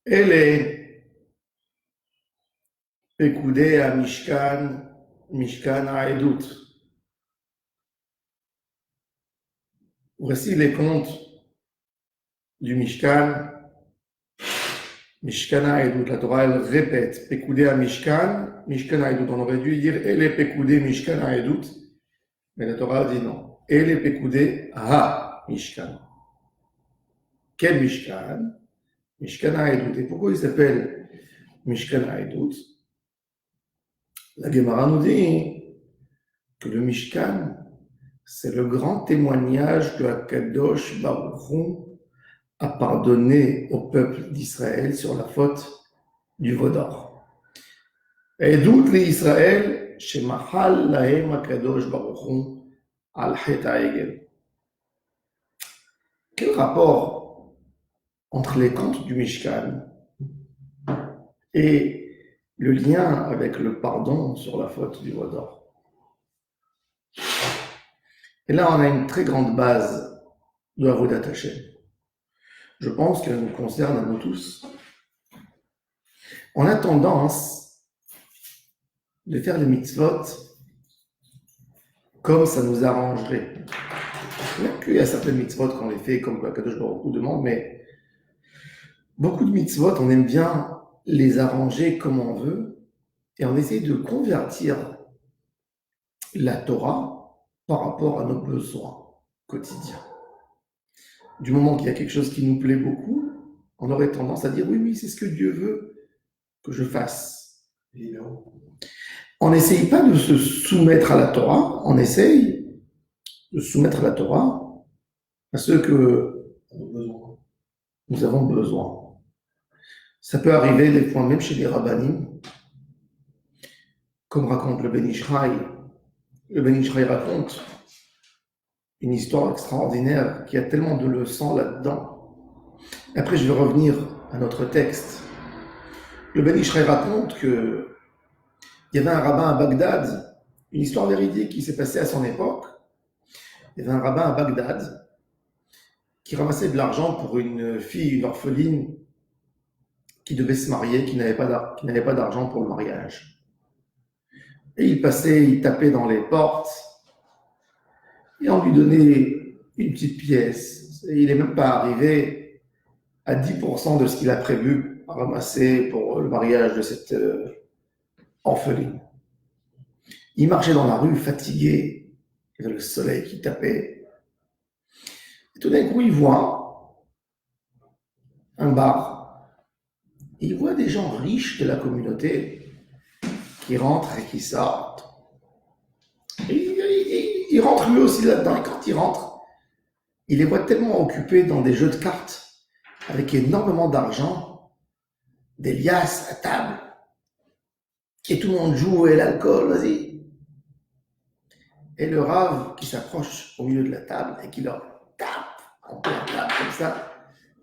אלה פקודי המשכן, משכן העדות. Voici les comptes du Mishkan, Mishkan Haedut. La Torah, elle répète, Pekudei Mishkan, Mishkan Haedut. On aurait dû dire, Ele Pekudei Mishkan Haedut, mais la Torah dit non. Ele Pekudei Ha Mishkan. Quel Mishkan? Mishkan Haedut. Et pourquoi il s'appelle Mishkan Haedut? La Gemara nous dit que le Mishkan, c'est le grand témoignage que Akadosh Baruch Hu a pardonné au peuple d'Israël sur la faute du veau d'or. Edut l'Israël, shemachal lahem Akadosh Baruch Hu al chet ha'egel. Quel rapport entre les contes du Mishkan et le lien avec le pardon sur la faute du veau d'or? Et là, on a une très grande base de Avodat Hashem. Je pense qu'elle nous concerne à nous tous. On a tendance de faire les mitzvot comme ça nous arrangerait. Même qu'il y a certaines mitzvot qu'on les fait comme Kadosh Baruch Hu demande, mais beaucoup de mitzvot, on aime bien les arranger comme on veut et on essaie de convertir la Torah par rapport à nos besoins quotidiens. Du moment qu'il y a quelque chose qui nous plaît beaucoup, on aurait tendance à dire oui, c'est ce que Dieu veut que je fasse. On n'essaye pas de se soumettre à la Torah, on essaye de soumettre la Torah à ce que nous avons besoin. Ça peut arriver des fois même chez les rabbanim, comme raconte le Ben Ishraï. Le Ben Ishraï raconte une histoire extraordinaire qui a tellement de leçons là-dedans. Après, je vais revenir à notre texte. Le Ben Ishraï raconte qu'il y avait un rabbin à Bagdad, une histoire véridique qui s'est passée à son époque. Il y avait un rabbin à Bagdad qui ramassait de l'argent pour une fille, une orpheline, qui devait se marier, qui n'avait pas d'argent pour le mariage. Et il passait, il tapait dans les portes, et on lui donnait une petite pièce. Et il n'est même pas arrivé à 10% de ce qu'il a prévu à ramasser pour le mariage de cette orpheline. Il marchait dans la rue, fatigué, il y avait le soleil qui tapait. Et tout d'un coup, il voit un bar. Il voit des gens riches de la communauté qui rentrent et qui sortent. Et il rentre lui aussi là-dedans. Et quand il rentre, il les voit tellement occupés dans des jeux de cartes, avec énormément d'argent, des liasses à table, et tout le monde joue et l'alcool, vas-y. Et le rave qui s'approche au milieu de la table et qui leur tape en pleine table comme ça,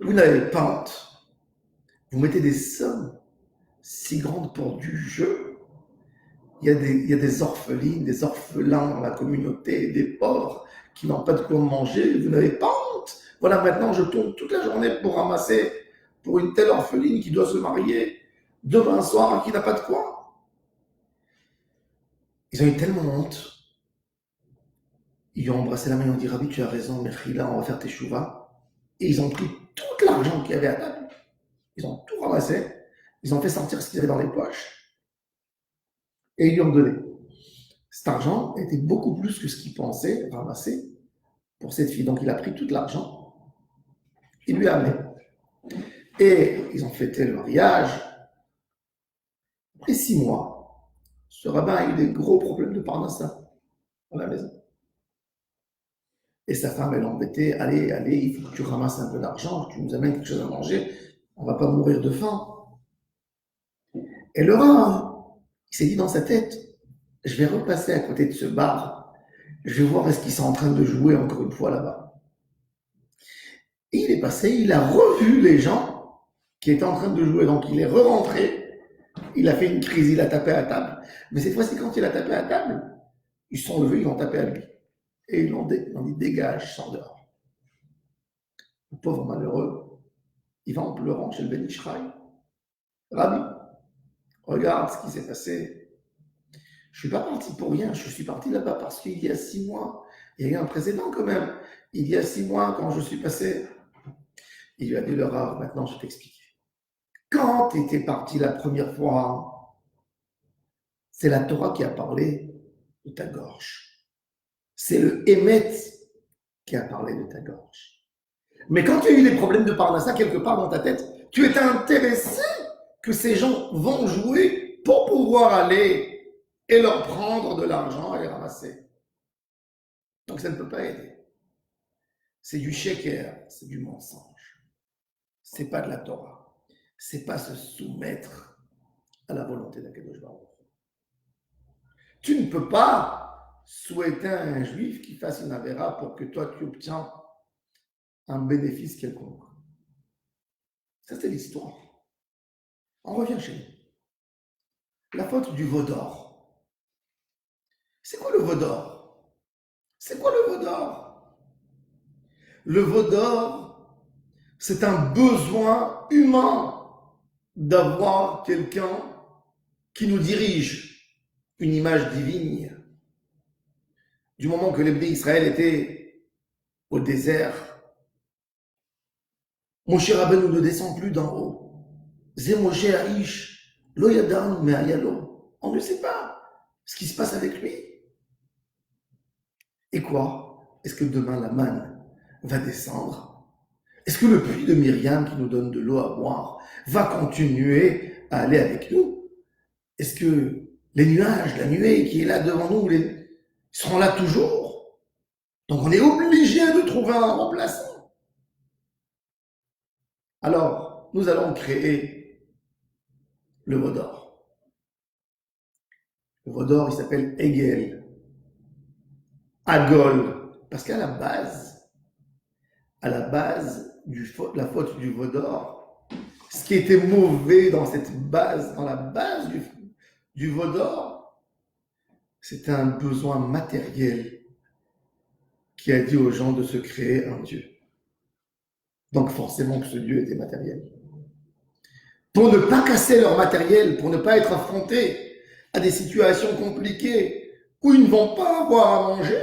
vous n'avez pas honte. Vous mettez des sommes si grandes pour du jeu. Il y a des orphelines, des orphelins dans la communauté, des pauvres qui n'ont pas de quoi manger. Vous n'avez pas honte. Voilà, maintenant je tourne toute la journée pour ramasser pour une telle orpheline qui doit se marier demain soir et qui n'a pas de quoi. Ils ont eu tellement honte. Ils lui ont embrassé la main et ont dit Rabbi, tu as raison, Mechila, on va faire tes chouvas. Et ils ont pris tout l'argent qu'il y avait à table. Ils ont tout ramassé. Ils ont fait sortir ce qu'ils avaient dans les poches. Et ils lui ont donné. Cet argent était beaucoup plus que ce qu'il pensait ramasser pour cette fille. Donc il a pris tout l'argent. Il lui a amené. Et ils ont fêté le mariage. Après 6 mois, ce rabbin a eu des gros problèmes de parnassa dans la maison. Et sa femme, elle l'embêtait, allez, il faut que tu ramasses un peu d'argent, que tu nous amènes quelque chose à manger, on va pas mourir de faim. Et le rabbin, il s'est dit dans sa tête, je vais repasser à côté de ce bar, je vais voir est-ce qu'ils sont en train de jouer encore une fois là-bas. Et il est passé, il a revu les gens qui étaient en train de jouer, donc il est re-rentré, il a fait une crise, il a tapé à table. Mais cette fois-ci, quand il a tapé à table, ils se sont levés, ils ont tapé à lui. Et ils l'ont dit, dégage, sors dehors. Le pauvre malheureux, il va en pleurant chez le Ben Ishraï. Rabbi, regarde ce qui s'est passé. Je suis pas parti pour rien, je suis parti là-bas parce qu'il y a 6 mois, il y a eu un précédent quand même. Il y a 6 mois, quand je suis passé, il lui a dit le Rav, maintenant je t'explique. Quand tu étais parti la première fois, c'est la Torah qui a parlé de ta gorge. C'est le Hémet qui a parlé de ta gorge. Mais quand tu as eu des problèmes de Parnassa quelque part dans ta tête, tu étais intéressé que ces gens vont jouer pour pouvoir aller et leur prendre de l'argent et les ramasser. Donc ça ne peut pas aider. C'est du sheker, c'est du mensonge. C'est pas de la Torah. C'est pas se soumettre à la volonté d'Akadosh Baruch. Tu ne peux pas souhaiter à un juif qui fasse une avéra pour que toi tu obtiens un bénéfice quelconque. Ça c'est l'histoire. On revient chez nous. La faute du veau d'or. C'est quoi le veau d'or? C'est quoi le veau d'or? Le veau d'or, c'est un besoin humain d'avoir quelqu'un qui nous dirige, une image divine. Du moment que les Bnei Israël étaient au désert, Moshe Rabbeinu ne descend plus d'en haut. Zé Moshe Aish, lo yadam me ayalo. On ne sait pas ce qui se passe avec lui. Et quoi? Est-ce que demain la manne va descendre? Est-ce que le puits de Myriam qui nous donne de l'eau à boire va continuer à aller avec nous? Est-ce que les nuages, la nuée qui est là devant nous, seront là toujours? Donc on est obligé de trouver un remplaçant. Alors, nous allons créer le veau d'or. Le veau d'or, il s'appelle Hegel. Agol. Parce qu'à la base la faute du veau d'or, ce qui était mauvais dans cette base, dans la base du veau d'or, c'était un besoin matériel qui a dit aux gens de se créer un Dieu. Donc forcément que ce Dieu était matériel. Pour ne pas casser leur matériel, pour ne pas être affrontés à des situations compliquées où ils ne vont pas avoir à manger,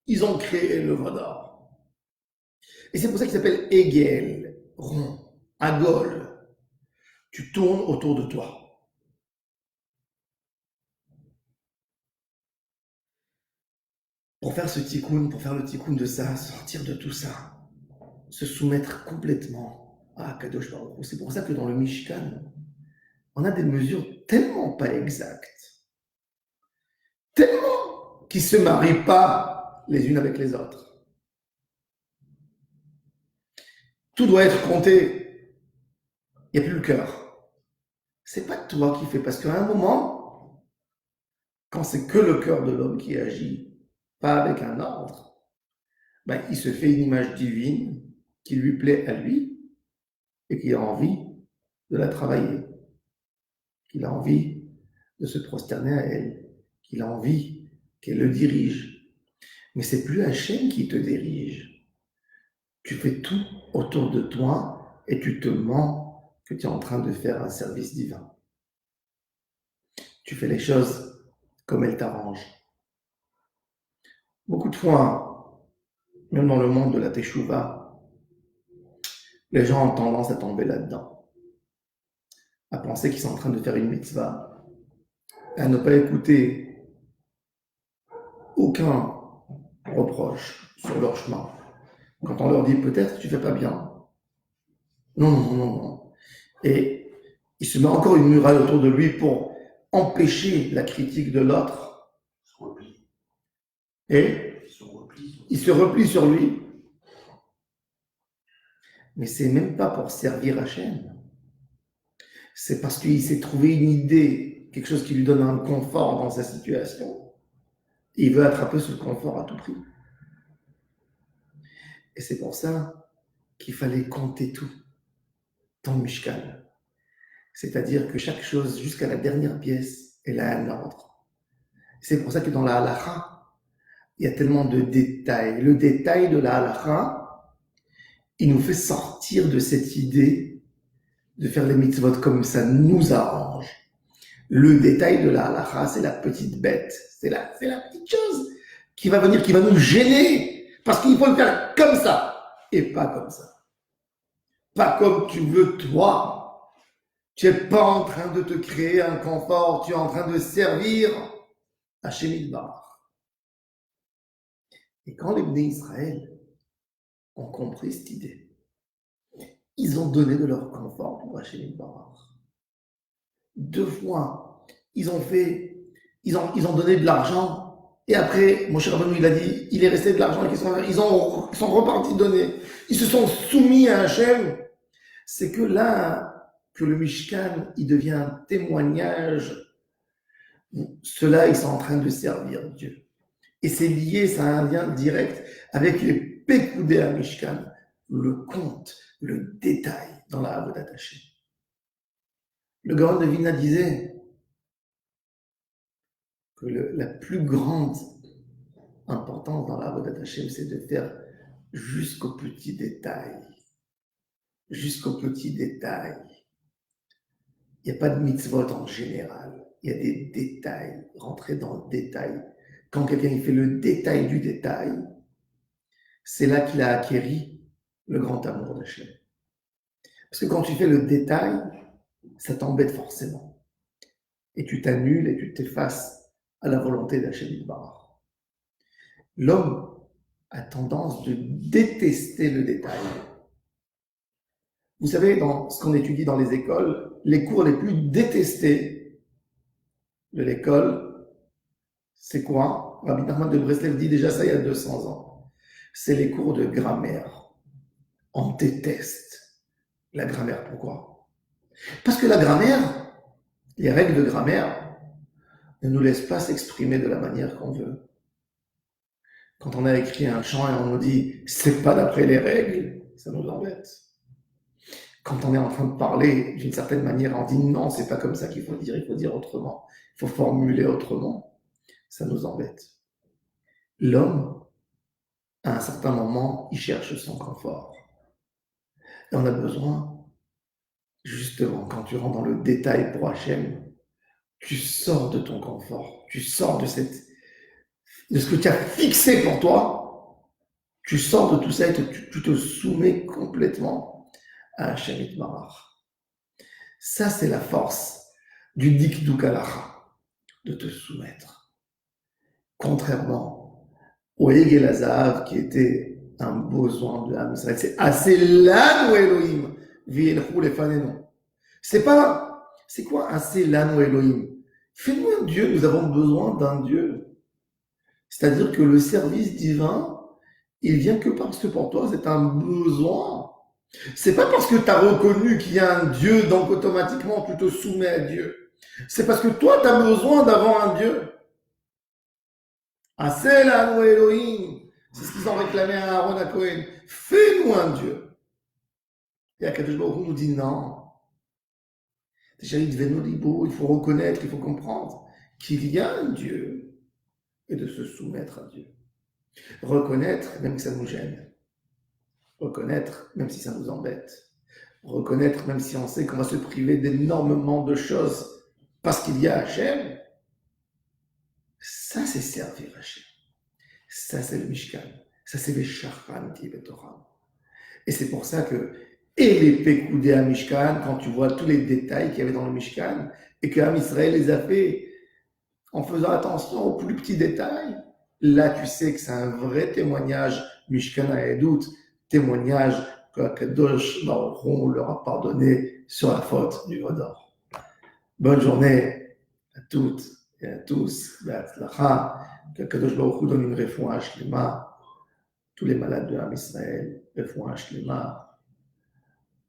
ils ont créé le veau d'or. Et c'est pour ça qu'il s'appelle Hegel, rond, agol. Tu tournes autour de toi. Pour faire ce tikkun, pour faire le tikkun de ça, sortir de tout ça, se soumettre complètement à Kadosh Baruch Hu. C'est pour ça que dans le Mishkan, on a des mesures tellement pas exactes, tellement qui ne se marient pas les unes avec les autres. Tout doit être compté. Il n'y a plus le cœur. C'est pas toi qui fais, parce qu'à un moment, quand c'est que le cœur de l'homme qui agit, pas avec un ordre, ben, il se fait une image divine qui lui plaît à lui et qui a envie de la travailler, qu'il a envie de se prosterner à elle, qu'il a envie qu'elle le dirige. Mais c'est plus Hachem qui te dirige. Tu fais tout autour de toi et tu te mens que tu es en train de faire un service divin. Tu fais les choses comme elles t'arrangent. Beaucoup de fois, même dans le monde de la Teshuvah, les gens ont tendance à tomber là-dedans, à penser qu'ils sont en train de faire une mitzvah, à ne pas écouter aucun reproche sur leur chemin. Quand on leur dit peut-être tu fais pas bien, non. Et il se met encore une muraille autour de lui pour empêcher la critique de l'autre. Et il se replie sur lui. Mais c'est même pas pour servir Hachem. C'est parce qu'il s'est trouvé une idée, quelque chose qui lui donne un confort dans sa situation. Et il veut attraper ce confort à tout prix. Et c'est pour ça qu'il fallait compter tout dans le Mishkan. C'est-à-dire que chaque chose, jusqu'à la dernière pièce, elle a un ordre. C'est pour ça que dans la halakha, il y a tellement de détails. Le détail de la halakha, il nous fait sortir de cette idée de faire les mitzvot comme ça nous arrange. Le détail de la halakha, c'est la petite bête, c'est la petite chose qui va venir, qui va nous gêner, parce qu'il faut le faire comme ça, et pas comme ça. Pas comme tu veux toi. Tu n'es pas en train de te créer un confort, tu es en train de servir Hachem Yitbarach. Et quand les Bnei Israël ont compris cette idée, ils ont donné de leur confort pour Hachem Yitbarach. 2 fois, ils ont donné de l'argent, et après, Moshe Rabbeinu, il a dit, il est resté de l'argent, et ils sont repartis donner. Ils se sont soumis à Hachem. C'est que là, que le Mishkan, il devient un témoignage. Ceux-là, ils sont en train de servir Dieu. Et c'est lié, ça a un lien direct avec les Pekoudé à Mishkan, le compte, le détail dans la Avodat Hashem. Le Gaon de Vilna disait que la plus grande importance dans la Avodat Hashem, c'est de faire jusqu'au petit détail. Jusqu'au petit détail. Il n'y a pas de mitzvot en général. Il y a des détails. Rentrer dans le détail. Quand quelqu'un fait le détail du détail, c'est là qu'il a acquéri le grand amour d'Hachem. Parce que quand tu fais le détail, ça t'embête forcément. Et tu t'annules et tu t'effaces à la volonté d'Hachem Yitbarach. L'homme a tendance de détester le détail. Vous savez, dans ce qu'on étudie dans les écoles, les cours les plus détestés de l'école, c'est quoi? Rabbi Nachman de Breslev dit déjà ça il y a 200 ans. C'est les cours de grammaire. On déteste la grammaire. Pourquoi? Parce que la grammaire, les règles de grammaire, ne nous laissent pas s'exprimer de la manière qu'on veut. Quand on a écrit un chant et on nous dit « c'est pas d'après les règles », ça nous embête. Quand on est en train de parler d'une certaine manière, on dit « non, c'est pas comme ça qu'il faut dire autrement, il faut formuler autrement », ça nous embête. L'homme, à un certain moment, il cherche son confort. Et on a besoin, justement, quand tu rentres dans le détail pour Hachem, tu sors de ton confort, tu sors de ce que tu as fixé pour toi, tu sors de tout ça et tu te soumets complètement à Hachem Yitbarach. Ça, c'est la force du Dikduk Halacha, de te soumettre. Contrairement au Egel Hazahav, qui était un besoin de l'âme Israël, c'est assez lanu Elohim, v'yelchu lefanenu. C'est quoi assez lanu Elohim? Fais-nous un Dieu, nous avons besoin d'un Dieu. C'est-à-dire que le service divin, il vient que parce que pour toi, c'est un besoin. C'est pas parce que tu as reconnu qu'il y a un Dieu, donc automatiquement tu te soumets à Dieu. C'est parce que toi, tu as besoin d'avoir un Dieu. Assez lanu Elohim. C'est ce qu'ils ont réclamé à Aaron à Cohen. Fais-nous un Dieu. Et Akadosh Baruch Hu nous dit non. Déjà, il faut reconnaître, il faut comprendre qu'il y a un Dieu et de se soumettre à Dieu. Reconnaître, même que ça nous gêne. Reconnaître, même si ça nous embête. Reconnaître, même si on sait qu'on va se priver d'énormément de choses parce qu'il y a Hachem. Ça, c'est servir Hachem. Ça, c'est le Mishkan. Ça, c'est les Shachan qui est Torah. Et c'est pour ça que, et les Pekoudé à Mishkan, quand tu vois tous les détails qu'il y avait dans le Mishkan, et que Am Israël les a fait en faisant attention aux plus petits détails, là, tu sais que c'est un vrai témoignage, Mishkan Haedut, témoignage que Kadosh Baruch Hu leur a pardonné sur la faute du Vaudor. Bonne journée à toutes et à tous. Be'atzlacha, que Kadosh Baruch Hu donne une refoua shlema, tous les malades de Am Israël, refoua shlema,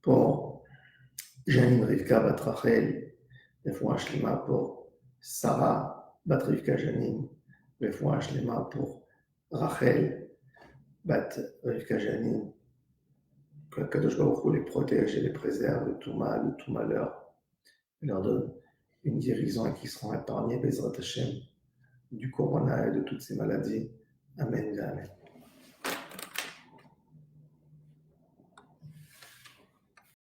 pour Janine Rivka Bat Rachel, refoua shlema pour Sarah Bat Rivka Janine, refoua shlema pour Rachel Bat Rivka Janine, que Kadosh Baruch Hu les protège et les préserve de tout mal, de tout malheur, et leur donne une guérison et qu'ils seront épargnés, Bezrat Hashem, du corona et de toutes ces maladies. Amen. Amen.